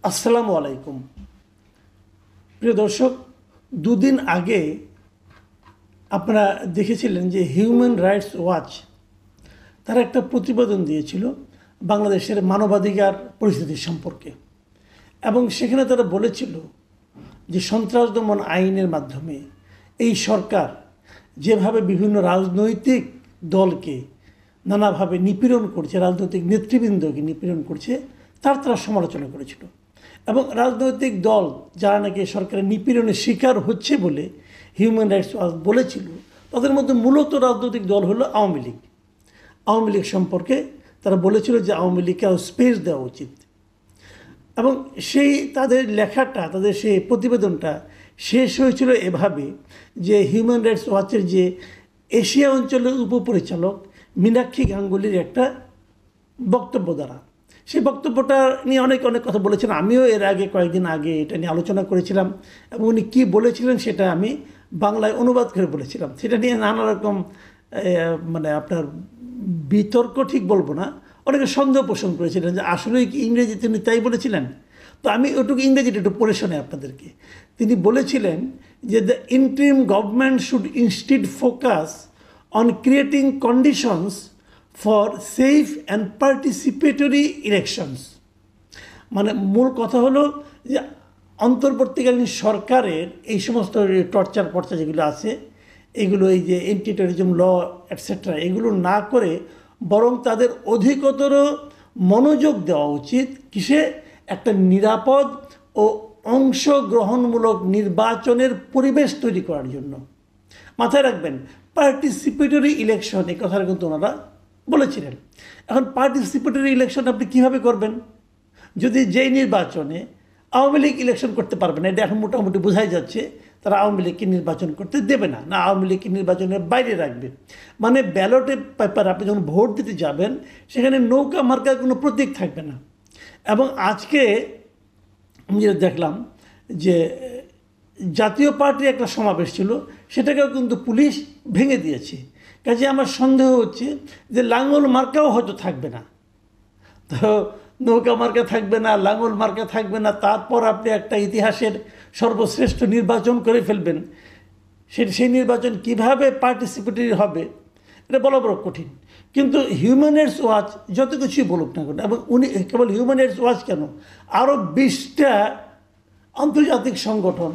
আসসালামু আলাইকুম। প্রিয় দর্শক, দুদিন আগে আপনারা দেখেছিলেন যে হিউম্যান রাইটস ওয়াচ তারা একটা প্রতিবেদন দিয়েছিল বাংলাদেশের মানবাধিকার পরিস্থিতি সম্পর্কে, এবং সেখানে তারা বলেছিল যে সন্ত্রাস দমন আইনের মাধ্যমে এই সরকার যেভাবে বিভিন্ন রাজনৈতিক দলকে নানাভাবে নিপীড়ন করছে, রাজনৈতিক নেতৃবৃন্দকে নিপীড়ন করছে, তারা সমালোচনা করেছিল। এবং রাজনৈতিক দল যারা নাকি সরকারের নিপীড়নের শিকার হচ্ছে বলে হিউম্যান রাইটস ওয়াচ বলেছিল, তাদের মধ্যে মূলত রাজনৈতিক দল হলো আওয়ামী লীগ। আওয়ামী লীগ সম্পর্কে তারা বলেছিল যে আওয়ামী লীগকে আরও স্পেস দেওয়া উচিত। এবং সেই তাদের লেখাটা, তাদের সেই প্রতিবেদনটা শেষ হয়েছিল এভাবে যে হিউম্যান রাইটস ওয়াচের যে এশিয়া অঞ্চলের উপপরিচালক মীনাক্ষী গাঙ্গুলির একটা বক্তব্য দ্বারা। সেই বক্তব্যটা নিয়ে অনেক কথা বলেছেন। আমিও এর আগে কয়েকদিন আগে এটা নিয়ে আলোচনা করেছিলাম, এবং উনি কী বলেছিলেন সেটা আমি বাংলায় অনুবাদ করে বলেছিলাম। সেটা নিয়ে নানা রকম আপনার বিতর্ক ঠিক বলবো না, অনেকে সন্দেহ পোষণ করেছিলেন যে আসলেই কি ইংরেজিতে উনি তাই বলেছিলেন। তো আমি ওটুকু ইংরেজিটা একটু পড়ে শোনাই আপনাদেরকে। তিনি বলেছিলেন যে the interim government should instead focus on creating conditions for safe and participatory elections. মানে মূল কথা হলো যে অন্তর্বর্তীকালীন সরকারের এই সমস্ত টর্চার যেগুলো আছে, এগুলো এই যে এন্টি টেররিজম ল এটসেট্রা, এগুলো না করে বরং তাদের অধিকতর মনোযোগ দেওয়া উচিত কিসে, একটা নিরাপদ ও অংশগ্রহণমূলক নির্বাচনের পরিবেশ তৈরি করার জন্য। মাথায় রাখবেন, পার্টিসিপেটরি ইলেকশন, এই কথাটা কিন্তু ওনারা বলেছিলেন। এখন পার্টিসিপেটরি ইলেকশন আপনি কীভাবে করবেন যদি যেই নির্বাচনে আওয়ামী লীগ ইলেকশন করতে পারবে না? এটা এখন মোটামুটি বোঝাই যাচ্ছে তারা আওয়ামী লীগকে নির্বাচন করতে দেবে না, আওয়ামী লীগকে নির্বাচনের বাইরে রাখবে। মানে ব্যালটে পেপার আপনি যখন ভোট দিতে যাবেন সেখানে নৌকা মার্কার কোনো প্রতীক থাকবে না। এবং আজকে আমি যেটা দেখলাম যে জাতীয় পার্টির একটা সমাবেশ ছিল, সেটাকেও কিন্তু পুলিশ ভেঙে দিয়েছে। কাজে আমার সন্দেহ হচ্ছে যে লাঙ্গল মার্কাও হয়তো থাকবে না। তো নৌকা মার্কা থাকবে না, লাঙ্গল মার্কা থাকবে না, তারপর আপনি একটা ইতিহাসের সর্বশ্রেষ্ঠ নির্বাচন করে ফেলবেন। সেই নির্বাচন কিভাবে পার্টিসিপেটরি হবে এটা বলা বড় কঠিন। কিন্তু হিউম্যান রাইটস ওয়াচ যত কিছুই বলুক না কেন, এবং উনি কেবল হিউম্যান রাইটস ওয়াচ কেন, আরও 20টা আন্তর্জাতিক সংগঠন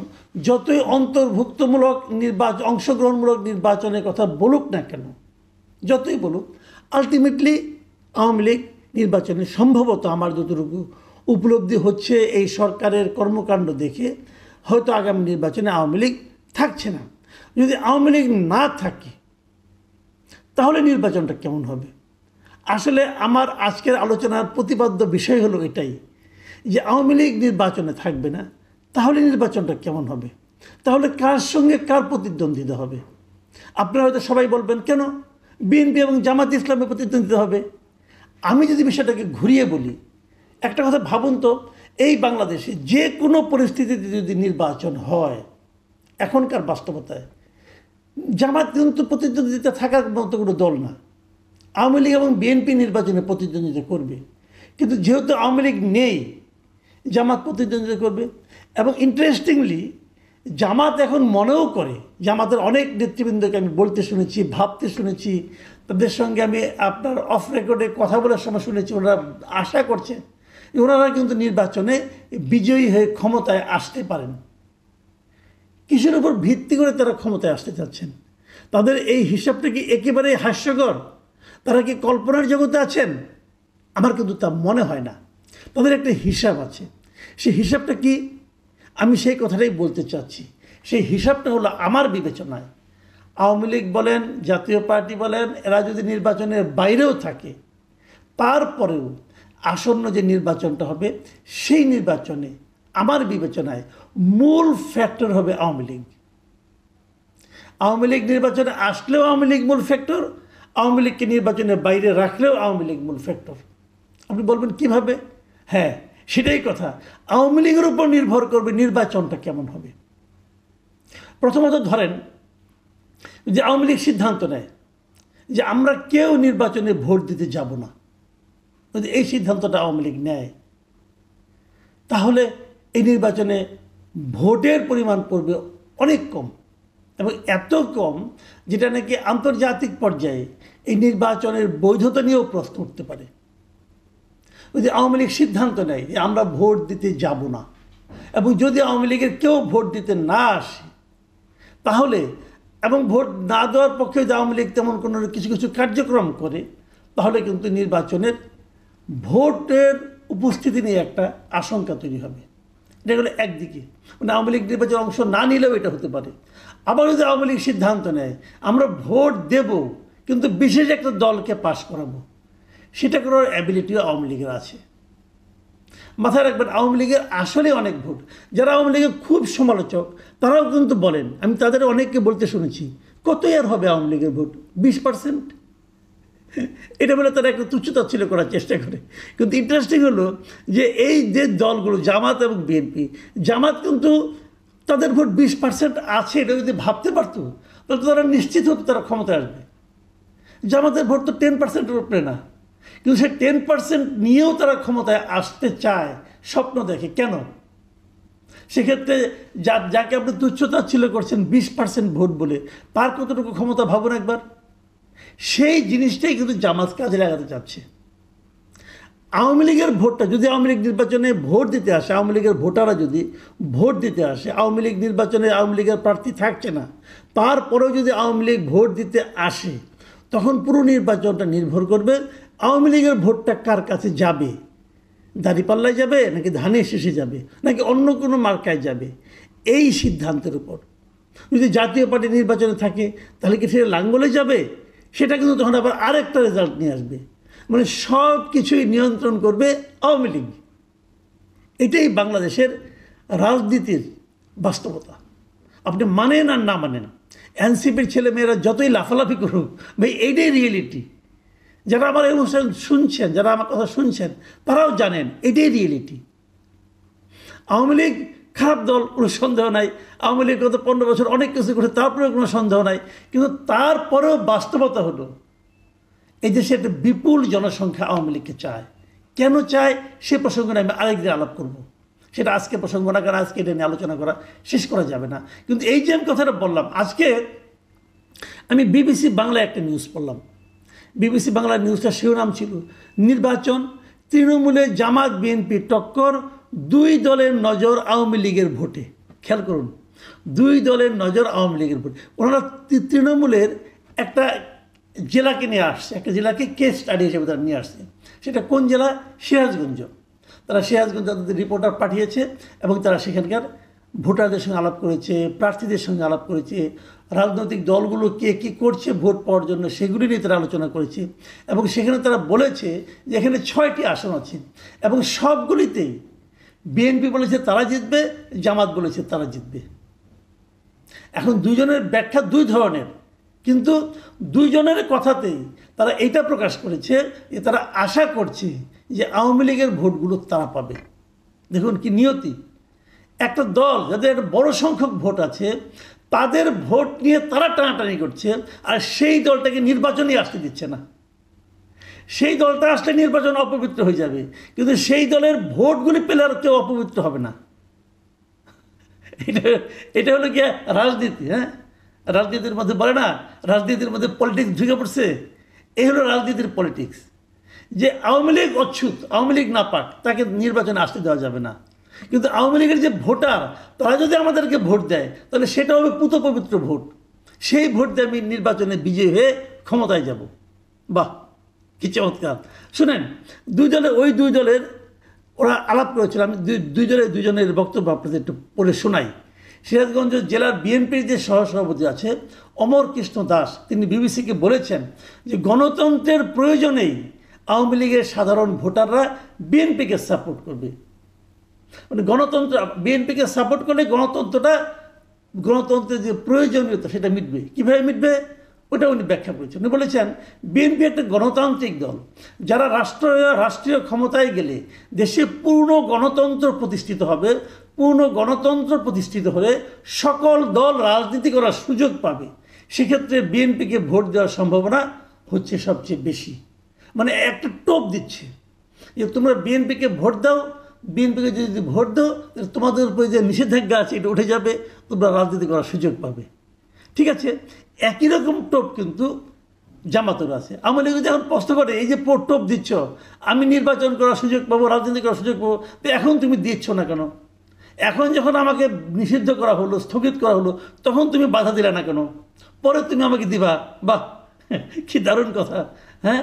যতই অন্তর্ভুক্তমূলক অংশগ্রহণমূলক নির্বাচনের কথা বলুক না কেন, যতই বলুক, আলটিমেটলি আওয়ামী লীগ নির্বাচনে সম্ভবত আমার যতটুকু উপলব্ধি হচ্ছে এই সরকারের কর্মকাণ্ড দেখে হয়তো আগামী নির্বাচনে আওয়ামী লীগ থাকছে না। যদি আওয়ামী লীগ না থাকে তাহলে নির্বাচনটা কেমন হবে? আসলে আমার আজকের আলোচনার প্রতিপাদ্য বিষয় হলো এটাই যে আওয়ামী লীগ নির্বাচনে থাকবে না, তাহলে নির্বাচনটা কেমন হবে? তাহলে কার সঙ্গে কার প্রতিদ্বন্দ্বিতা হবে? আপনারা হয়তো সবাই বলবেন কেন বিএনপি এবং জামাত ইসলামের প্রতিদ্বন্দ্বিতা হবে। আমি যদি বিষয়টাকে ঘুরিয়ে বলি, একটা কথা ভাবুন তো, এই বাংলাদেশে যে কোনো পরিস্থিতিতে যদি নির্বাচন হয় এখনকার বাস্তবতায়, জামাত কিন্তু প্রতিদ্বন্দ্বিতা থাকার মতো কোনো দল না। আওয়ামী লীগ এবং বিএনপি নির্বাচনে প্রতিদ্বন্দ্বিতা করবে, কিন্তু যেহেতু আওয়ামী লীগ নেই, জামাত প্রতিদ্বন্দ্বিতা করবে। এবং ইন্টারেস্টিংলি জামাত এখন মনেও করে, জামাতের অনেক নেতৃবৃন্দকে আমি বলতে শুনেছি, ভাবতে শুনেছি, তাদের সঙ্গে আমি আপনার অফ রেকর্ডে কথা বলার সময় শুনেছি, ওনারা আশা করছে ওনারা কিন্তু নির্বাচনে বিজয়ী হয়ে ক্ষমতায় আসতে পারেন। কিসের উপর ভিত্তি করে তারা ক্ষমতায় আসতে চাচ্ছেন? তাদের এই হিসাবটা কি একেবারেই হাস্যকর? তারা কি কল্পনার জগতে আছেন? আমার কিন্তু তা মনে হয় না। তাদের একটা হিসাব আছে। সেই হিসাবটা কি? আমি সেই কথাটাই বলতে চাচ্ছি। সেই হিসাবটা হলো আমার বিবেচনায় আওয়ামী লীগ বলেন, জাতীয় পার্টি বলেন, এরা যদি নির্বাচনের বাইরেও থাকে, তারপরেও আসন্ন যে নির্বাচনটা হবে সেই নির্বাচনে আমার বিবেচনায় মূল ফ্যাক্টর হবে আওয়ামী লীগ। আওয়ামী লীগ নির্বাচনে আসলেও আওয়ামী লীগ মূল ফ্যাক্টর, আওয়ামী লীগকে নির্বাচনের বাইরে রাখলেও আওয়ামী লীগ মূল ফ্যাক্টর। আপনি বলবেন কিভাবে? হ্যাঁ, সেটাই কথা। আওয়ামী লীগের উপর নির্ভর করবে নির্বাচনটা কেমন হবে। প্রথমত ধরেন যে আওয়ামী লীগ সিদ্ধান্ত নেয় যে আমরা কেউ নির্বাচনে ভোট দিতে যাব না, যদি এই সিদ্ধান্তটা আওয়ামী লীগ নেয়, তাহলে এই নির্বাচনে ভোটের পরিমাণ পড়বে অনেক কম, এবং এত কম যেটা নাকি আন্তর্জাতিক পর্যায়ে এই নির্বাচনের বৈধতা নিয়েও প্রশ্ন উঠতে পারে। ওই যে আওয়ামী লীগ সিদ্ধান্ত নেয় যে আমরা ভোট দিতে যাব না, এবং যদি আওয়ামী লীগের কেউ ভোট দিতে না আসে তাহলে, এবং ভোট না দেওয়ার পক্ষে যদি আওয়ামী লীগ তেমন কোনো কিছু কিছু কার্যক্রম করে, তাহলে কিন্তু নির্বাচনের ভোটের উপস্থিতি নিয়ে একটা আশঙ্কা তৈরি হবে। এটা হলো একদিকে, মানে আওয়ামী লীগ নির্বাচনে অংশ না নিলেও এটা হতে পারে। আবার যদি আওয়ামী লীগ সিদ্ধান্ত নেয় আমরা ভোট দেব কিন্তু বিশেষ একটা দলকে পাশ করাবো, সেটা করার অ্যাবিলিটিও আওয়ামী লীগের আছে। মাথায় রাখবেন, আওয়ামী লীগের আসলে অনেক ভোট, যারা আওয়ামী লীগের খুব সমালোচক তারাও কিন্তু বলেন, আমি তাদের অনেককে বলতে শুনেছি, কতই আর হবে আওয়ামী লীগের ভোট, 20%। এটা বলে তারা একটা তুচ্ছতাচ্ছিল্য করার চেষ্টা করে। কিন্তু ইন্টারেস্টিং হলো যে এই যে দলগুলো জামাত এবং বিএনপি, জামাত কিন্তু তাদের ভোট 20% আছে, এটা যদি ভাবতে পারতো তাহলে তো তারা নিশ্চিত হতো তারা ক্ষমতায় আসবে। জামাতের ভোট তো 10%-এর উপরে না, কিন্তু সে 10% নিয়েও তারা ক্ষমতায় আসতে চায়, স্বপ্ন দেখে। কেন? সেক্ষেত্রে যাকে আপনি তুচ্ছতাচ্ছিল্য করছেন 20% ভোট বলে, তার কতটুকু ক্ষমতা ভাবুন একবার। সেই জিনিসটাই কিন্তু জামাত কাজে লাগাতে চাচ্ছে। আওয়ামী লীগের ভোটটা যদি আওয়ামী লীগ নির্বাচনে ভোট দিতে আসে, আওয়ামী লীগের ভোটাররা যদি ভোট দিতে আসে, আওয়ামী লীগ নির্বাচনে আওয়ামী লীগের প্রার্থী থাকছে না, তারপরেও যদি আওয়ামী লীগ ভোট দিতে আসে, তখন পুরো নির্বাচনটা নির্ভর করবে আওয়ামী লীগের ভোটটা কার কাছে যাবে। দাঁড়িপাল্লায় যাবে, নাকি ধানের শেষে যাবে, নাকি অন্য কোনো মার্কায় যাবে, এই সিদ্ধান্তের উপর। যদি জাতীয় পার্টি নির্বাচনে থাকে তাহলে কি সেটা লাঙ্গলে যাবে, সেটা কিন্তু তখন আবার আরেকটা রেজাল্ট নিয়ে আসবে। মানে সব কিছুই নিয়ন্ত্রণ করবে আওয়ামী লীগ। এটাই বাংলাদেশের রাজনীতির বাস্তবতা। আপনি মানেন আর না মানেন, এনসিপির ছেলেমেয়েরা যতই লাফালাফি করুক, ভাই এইটাই রিয়েলিটি। যারা আমার এই অনুষ্ঠান শুনছেন, যারা আমার কথা শুনছেন, তারাও জানেন এটাই রিয়েলিটি। আওয়ামী লীগ খারাপ দল, কোনো সন্দেহ নাই। আওয়ামী লীগ গত 15 বছর অনেক কিছু করে, তারপরেও কোনো সন্দেহ নাই। কিন্তু তারপরেও বাস্তবতা হলো এই দেশে একটা বিপুল জনসংখ্যা আওয়ামী লীগকে চায়। কেন চায় সে প্রসঙ্গে আমি আরেকদিন আলাপ করব। সেটা আজকে প্রসঙ্গ না, কারণ আজকে এটা নিয়ে আলোচনা করা শেষ করা যাবে না। কিন্তু এই যে আমি কথাটা বললাম, আজকে আমি বিবিসি বাংলায় একটা নিউজ পড়লাম। বিবিসি বাংলার নিউজটা শিরোনাম ছিল, নির্বাচন তৃণমূলে জামাত বিএনপি টক্কর, দুই দলের নজর আওয়ামী লীগের ভোটে। খেয়াল করুন, দুই দলের নজর আওয়ামী লীগের ভোটে। ওনারা তৃণমূলের একটা জেলাকে নিয়ে আসছে, একটা জেলাকে কেস স্টাডি হিসেবে তারা নিয়ে আসছে। সেটা কোন জেলা? সিরাজগঞ্জ। তারা সিরাজগঞ্জ তাদের রিপোর্টার পাঠিয়েছে এবং তারা সেখানকার ভোটারদের সঙ্গে আলাপ করেছে, প্রার্থীদের সঙ্গে আলাপ করেছে, রাজনৈতিক দলগুলো কে কী করছে ভোট পাওয়ার জন্য সেগুলি নিয়ে তারা আলোচনা করেছে। এবং সেখানে তারা বলেছে যে এখানে 6টি আসন আছে এবং সবগুলিতেই বিএনপি বলেছে তারা জিতবে, জামাত বলেছে তারা জিতবে। এখন দুজনের ব্যাখ্যা দুই ধরনের, কিন্তু দুইজনের কথাতেই তারা এটা প্রকাশ করেছে যে তারা আশা করছে যে আওয়ামী লীগের ভোটগুলো তারা পাবে। দেখুন কি নিয়তি! একটা দল যাদের একটা বড় সংখ্যক ভোট আছে, তাদের ভোট নিয়ে তারা টানাটানি করছে, আর সেই দলটাকে নির্বাচনই আসতে দিচ্ছে না। সেই দলটা আসলে নির্বাচন অপবিত্র হয়ে যাবে, কিন্তু সেই দলের ভোটগুলি পেলে আর কেউ অপবিত্র হবে না। এটা হলো কি রাজনীতি। হ্যাঁ, রাজনীতির মধ্যে বলে না, রাজনীতির মধ্যে পলিটিক্স ঢুকে পড়ছে। এই হলো রাজনীতির পলিটিক্স, যে আওয়ামী লীগ অচ্ছুত, আওয়ামী লীগ না পাক, তাকে নির্বাচনে আসতে দেওয়া যাবে না। কিন্তু আওয়ামী লীগের যে ভোটার, তারা যদি আমাদেরকে ভোট দেয় তাহলে সেটা হবে পুত পবিত্র ভোট। সেই ভোট দিয়ে আমি নির্বাচনে বিজয়ী হয়ে ক্ষমতায় যাব। বাহ, কি চমৎকার! শুনেন, ওই দুই দলের ওরা আলাপ করেছিল। আমি দুজনের বক্তব্য আপনাদের একটু পড়ে শোনাই। সিরাজগঞ্জ জেলার বিএনপির যে সহসভাপতি আছে অমর কৃষ্ণ দাস, তিনি বিবিসিকে বলেছেন যে গণতন্ত্রের প্রয়োজনেই আওয়ামী লীগের সাধারণ ভোটাররা বিএনপিকে সাপোর্ট করবে। মানে গণতন্ত্র, বিএনপিকে সাপোর্ট করলে গণতন্ত্রের যে প্রয়োজনীয়তা সেটা মিটবে। কীভাবে মিটবে ওটা উনি ব্যাখ্যা করেছেন। উনি বলেছেন বিএনপি একটা গণতান্ত্রিক দল, যারা রাষ্ট্রীয় ক্ষমতায় গেলে দেশে পূর্ণ গণতন্ত্র প্রতিষ্ঠিত হবে। পূর্ণ গণতন্ত্র প্রতিষ্ঠিত হলে সকল দল রাজনীতি করার সুযোগ পাবে। সেক্ষেত্রে বিএনপিকে ভোট দেওয়ার সম্ভাবনা হচ্ছে সবচেয়ে বেশি। মানে একটা টোপ দিচ্ছে যে তোমরা বিএনপিকে ভোট দাও, বিএনপিকে যদি ভোট দাও তাহলে তোমাদের উপরে যে নিষেধাজ্ঞা আছে এটা উঠে যাবে, তোমরা রাজনীতি করার সুযোগ পাবে। ঠিক আছে, একই রকম টোপ কিন্তু জামাতের আছে। আওয়ামী লীগ যখন প্রশ্ন করে এই যে টোপ দিচ্ছ, আমি নির্বাচন করার সুযোগ পাবো, রাজনীতি করার সুযোগ পাবো, তো এখন তুমি দিচ্ছ না কেন? এখন যখন আমাকে নিষিদ্ধ করা হলো, স্থগিত করা হলো, তখন তুমি বাধা দিলে না কেন? পরে তুমি আমাকে দিবা। বাহ, কি দারুণ কথা। হ্যাঁ,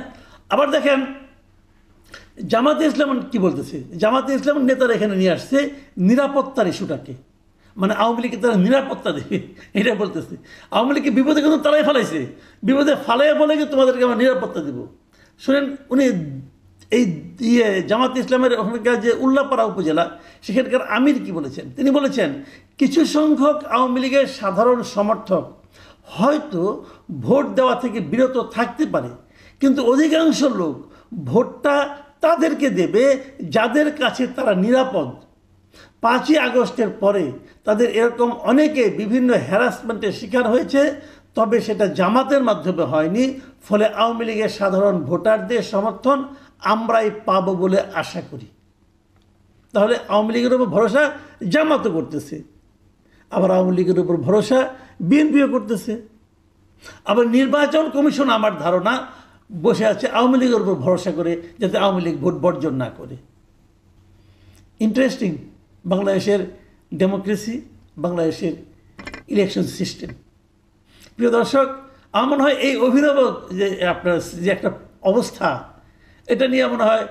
আবার দেখেন জামাতে ইসলাম কি বলতেছে। জামাতে ইসলামের নেতারা এখানে নিয়ে আসছে নিরাপত্তার ইস্যুটাকে, মানে আওয়ামী লীগকে তারা নিরাপত্তা দেবে এটা বলতেছে। আওয়ামী লীগকে বিপদে কিন্তু তারাই ফেলাইছে, বিপদে ফালাইয়া বলে কি তোমাদেরকে আমরা নিরাপত্তা দেব। শুনেন, উনি এই জামাত ইসলামের ওখানকার যে উল্লাপাড়া উপজেলা, সেখানকার আমির কি বলেছেন। তিনি বলেছেন কিছু সংখ্যক আওয়ামী লীগের সাধারণ সমর্থক হয়তো ভোট দেওয়া থেকে বিরত থাকতে পারে, কিন্তু অধিকাংশ লোক ভোটটা তাদেরকে দেবে যাদের কাছে তারা নিরাপদ। 5ই আগস্টের পরে তাদের এরকম অনেকে বিভিন্ন হ্যারাসমেন্টের শিকার হয়েছে, তবে সেটা জামাতের মাধ্যমে হয়নি। ফলে আওয়ামী লীগের সাধারণ ভোটারদের সমর্থন আমরাই পাবো বলে আশা করি। তাহলে আওয়ামী লীগের উপর ভরসা জামাতও করতেছে, আবার আওয়ামী লীগের উপর ভরসা বিএনপিও করতেছে। আবার নির্বাচন কমিশন আমার ধারণা বসে আছে আওয়ামী লীগের উপর ভরসা করে, যাতে আওয়ামী লীগ ভোট বর্জন না করে। ইন্টারেস্টিং বাংলাদেশের ডেমোক্রেসি, বাংলাদেশের ইলেকশন সিস্টেম। প্রিয় দর্শক, আমার মনে হয় এই অভিনব যে আপনার যে একটা অবস্থা, এটা নিয়ে মনে হয়